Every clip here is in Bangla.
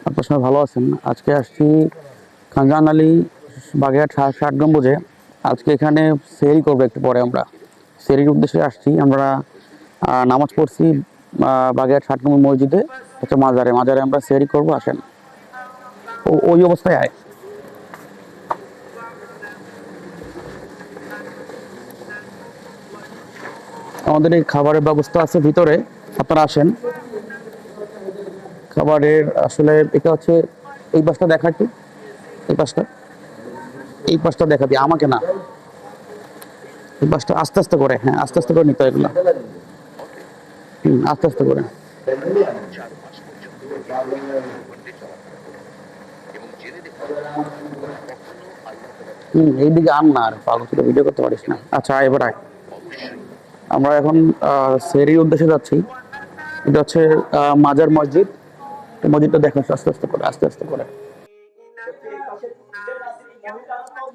আপনার সবাই ভালো আছেন? আজকে আসছি খানজাহান আলী বাগেরহাট ৬৮ গম্বুজে। আজকে এখানে সেহরি করবো একটু পরে। আমরা সেহরির উদ্দেশ্যে আসছি। আমরা নামাজ পড়ছি বাগেরহাট ৬০ গম্বুজ মসজিদে, হচ্ছে মাজারে মাজারে আমরা সেহরি করবো। আসেন, ওই অবস্থায় আয়। আমাদের এই খাবারের ব্যবস্থা আছে ভিতরে, আপনারা আসেন। খাবারের আসলে এটা হচ্ছে এই পাশটা দেখা, একটু এই পাশটা দেখাবি আমাকে না, এই পাশটা আস্তে আস্তে করে, হ্যাঁ আস্তে আস্তে করে নিতে হয় এগুলো। আস্তে আস্তে করে। এইদিকে আন না, আর পাগল ভিডিও করতে পারিস না। আচ্ছা এবার আয়। আমরা এখন সেহরির উদ্দেশ্যে যাচ্ছি। এটা হচ্ছে মাজার মসজিদ। মসজিদটা দেখো আস্তে আস্তে করে, আস্তে আস্তে করে।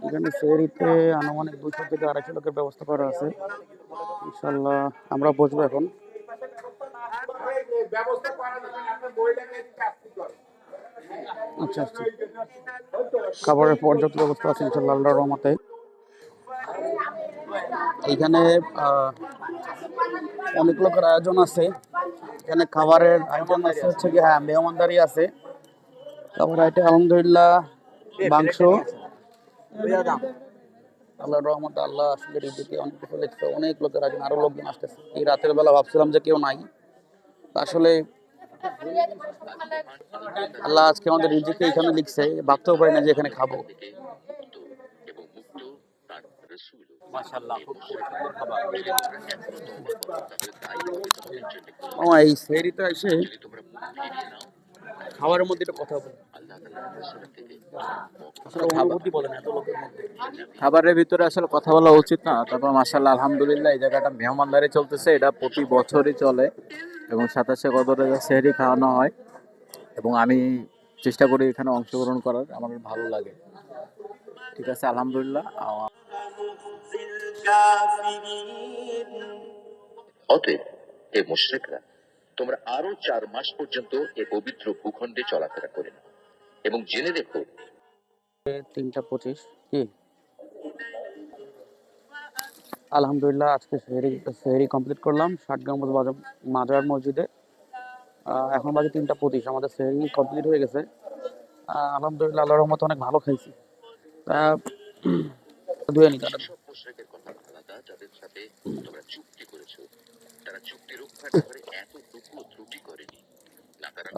এখানে সেহরিতে আনুমানিক 200 থেকে 250 লোকের ব্যবস্থা করা আছে। ইনশাল্লাহ আমরা বসবো এখন। আচ্ছা আচ্ছা, খাবারের পর্যাপ্ত ব্যবস্থা আছে ইনশাল্লাহ আল্লাহর রহমতে। এইখানে অনেক লোকের আয়োজন আছে। এখানে খাবারের আইটেম আছে হচ্ছে কি, হ্যাঁ মেহমানদারি আছে। খাবার আইটেম আলহামদুলিল্লাহ মাংস। আল্লাহর রহমতে আল্লাহ আসলে রিজিকে অনেক কিছু লিখছে। অনেক লোকের আয়োজন, আরো লোকজন আসতেছে। এই রাতের বেলা ভাবছিলাম যে কেউ নাই, আসলে আল্লাহ আজকে আমাদের রিজিকে এখানে লিখছে। ভাবতেও পারি না যে এখানে খাবো। এই সেহরিতে এসে খাবারের মধ্যে একটা কথা বলি, আসলে অনুভূতি বলেন এত লোকের মধ্যে। খাবারের ভিতরে আসলে কথা বলা উচিত না, তারপর মাশাআল্লাহ আলহামদুলিল্লাহ এই জায়গাটা মেহমানদারি চলতেছে, এটা প্রতি বছরই চলে এবং 27শে কদরে সেহরি খাওয়ানো হয় এবং আমি চেষ্টা করি এখানে অংশগ্রহণ করার, আমার ভালো লাগে। ঠিক আছে, আলহামদুলিল্লাহ। অতএব হে মুশরিকরা, তোমরা আরো 4 মাস পর্যন্ত এ পবিত্র ভূখণ্ডে চলাফেরা করে নাও এবং জেনে রেখো 3:25 কি আলহামদুলিল্লাহ আজকে সেহরি কমপ্লিট করলাম 60 গম্বুজ মাজার মসজিদে। এখন বাজে 3:25, আমাদের সেহরি কমপ্লিট হয়ে গেছে। আলহামদুলিল্লাহ আল্লাহর রহমতে অনেক ভালো খাইছি। ধুয়ে নি তারা। সেসব মুশরিকের কথা আলাদা যাদের সাথে তোমরা চুক্তি করেছো। তারা চুক্তি রক্ষার ব্যাপারে এতটুকু ত্রুটি করেনি। না তারা